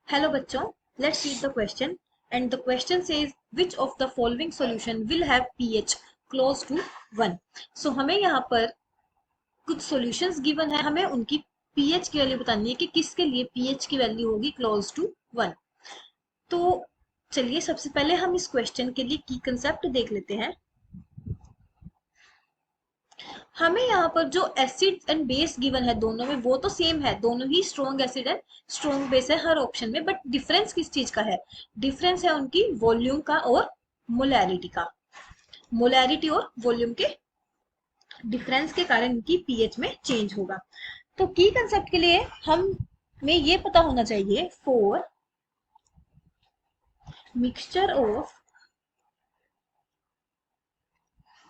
Hello बच्चों, let's read the question and the question says which of the following solution will have pH close to 1. So हमें यहाँ पर कुछ solutions given है, हमें उनकी pH की वैल्यू बतानी है कि किसके लिए pH की वैल्यू होगी close to 1. तो चलिए सबसे पहले हम इस क्वेश्चन के लिए की कंसेप्ट देख लेते हैं. हमें यहाँ पर जो एसिड एंड बेस गिवन है दोनों में वो तो सेम है, दोनों ही स्ट्रॉन्ग एसिड है स्ट्रॉन्ग बेस है हर ऑप्शन में, बट डिफरेंस किस चीज का है? डिफरेंस है उनकी वॉल्यूम का और मोलैरिटी का. मोलैरिटी और वॉल्यूम के डिफरेंस के कारण इनकी पीएच में चेंज होगा. तो की कंसेप्ट के लिए हमें ये पता होना चाहिए for mixture of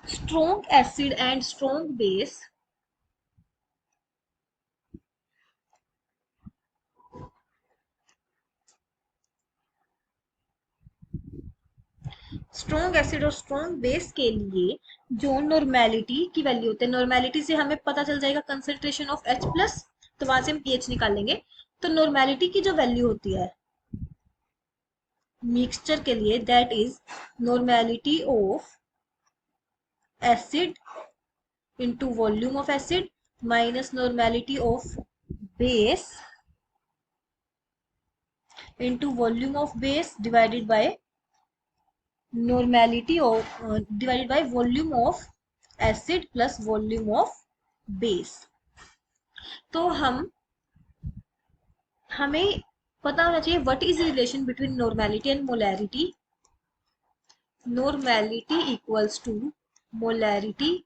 strong acid and strong base strong acid और स्ट्रॉन्ग बेस के लिए जो नॉर्मेलिटी की वैल्यू होती है, नॉर्मेलिटी से हमें पता चल जाएगा कंसंट्रेशन ऑफ H प्लस, तो वहां से हम पीएच निकाल लेंगे. तो नॉर्मेलिटी की जो वैल्यू होती है मिक्सचर के लिए that is normality of acid into volume of acid minus normality of base into volume of base divided by normality of divided by volume of acid plus volume of base. तो हमें पता होना चाहिए what is relation between normality and molarity. Normality equals to molarity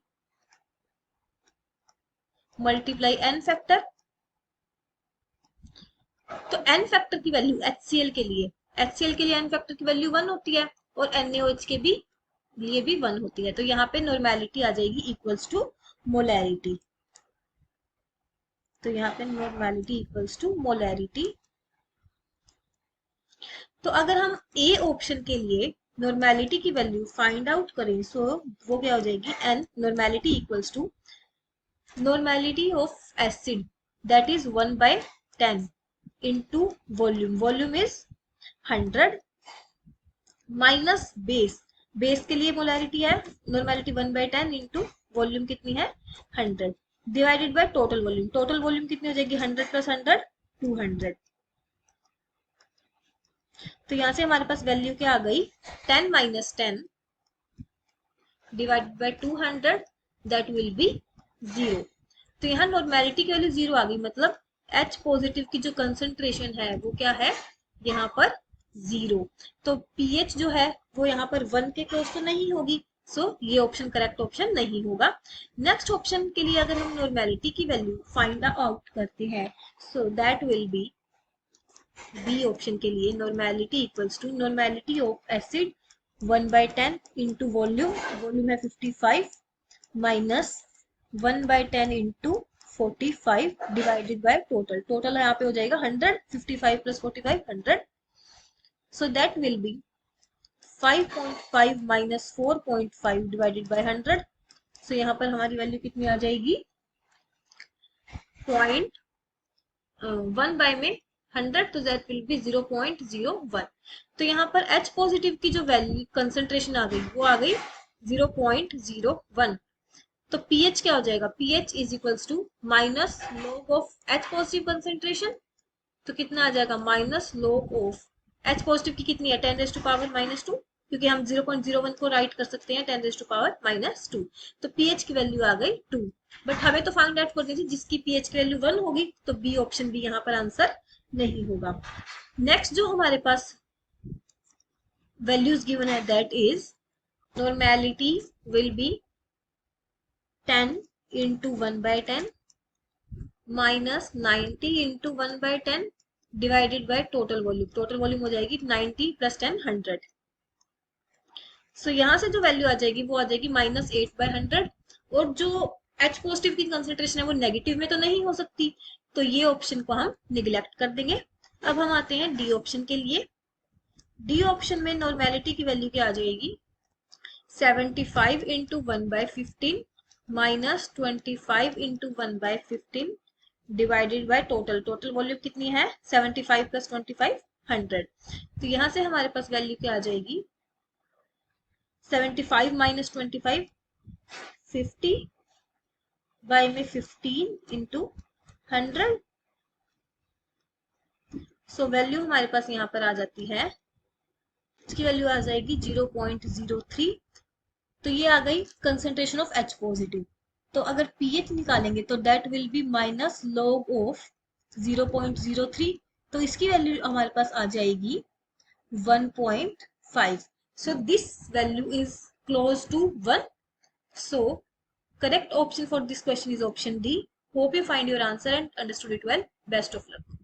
multiply N factor. तो N factor की value HCl के लिए N factor की वैल्यू 1 होती है और NaOH के भी लिए भी 1 होती है. तो यहाँ पे नॉर्मेलिटी आ जाएगी इक्वल्स टू मोलैरिटी. तो यहाँ पे नॉर्मेलिटी इक्वल्स टू मोलैरिटी. तो अगर हम ए ऑप्शन के लिए नॉर्मेलिटी की वैल्यू फाइंड आउट करें सो वो क्या हो जाएगी N normality equals to normality of acid that is 1/10 into volume. Volume is 100 minus base के लिए मोलैरिटी है नॉर्मेलिटी 1/10 इंटू वॉल्यूम कितनी है 100 divided by total volume. Total volume कितनी हो जाएगी 100 प्लस 100 200. तो यहां से हमारे पास वैल्यू क्या आ गई 10 minus 10 divided by 200 that will B 0. तो यहाँ नॉर्मेलिटी की वैल्यू 0 आ गई, मतलब H पॉजिटिव की जो कंसंट्रेशन है वो क्या है यहाँ पर 0. तो पीएच जो है वो यहाँ पर 1 के क्लोज तो नहीं होगी, सो ये ऑप्शन करेक्ट ऑप्शन नहीं होगा. नेक्स्ट ऑप्शन के लिए अगर हम नॉर्मेलिटी की वैल्यू फाइंड आउट करते हैं so that will be B option के लिए normality equals to normality of acid 1/10 into volume. Volume है 55 minus 1/10 into 45 divided by total. Total यहाँ पे हो जाएगा 100 55 plus 45 100. So that will be 5.5 minus 4.5 divided by 100. So यहाँ पर हमारी वैल्यू कितनी आ जाएगी 0.1 बाय में 100 तो that will be 0.01. तो यहाँ पर H पॉजिटिव की जो वैल्यू कंसंट्रेशन आ गई वो आ गई 0.01. तो pH क्या हो जाएगा pH is equals to minus log of H positive concentration. तो कितना आ जाएगा minus log of H positive की कितनी है 10 रेज़ टू पावर -2, क्योंकि हम 0.01 को राइट कर सकते हैं 10 रेज़ टू पावर -2. तो pH की वैल्यू आ गई 2. बट हमें तो फाइंड आउट करनी थी जिसकी pH की वैल्यू 1 होगी, तो बी ऑप्शन भी यहाँ पर आंसर नहीं होगा. नेक्स्ट जो हमारे पास वैल्यूज गिवन है that is normality will be 10 into 1/10 minus 90 into 1/10 divided by total volume. Total volume हो जाएगी 90 प्लस 10 100. सो यहाँ से जो वैल्यू आ जाएगी वो आ जाएगी -8/100. और जो H पॉजिटिव की कंसंट्रेशन है वो नेगेटिव में तो नहीं हो सकती, तो ये ऑप्शन को हम निगलेक्ट कर देंगे. अब हम आते हैं डी ऑप्शन के लिए. डी ऑप्शन में नॉर्मेलिटी की वैल्यू क्या आ जाएगी 75 into 1/15 minus 25 into 1/15 divided by total. Total volume कितनी है 75 प्लस 25 100। तो यहाँ से हमारे पास वैल्यू क्या आ जाएगी, 75 माइनस 25, 50 बाय में 15 इंटू 100। सो वैल्यू हमारे पास यहाँ पर आ जाती है, इसकी वैल्यू आ जाएगी 0.03। तो ये आ गई कंसंट्रेशन ऑफ H पॉजिटिव। तो अगर pH निकालेंगे तो that will B minus log of 0.03। तो इसकी वैल्यू हमारे पास आ जाएगी 1.5। so this value is close to 1। so correct option for this question is option D। hope you find your answer and understood it well। best of luck।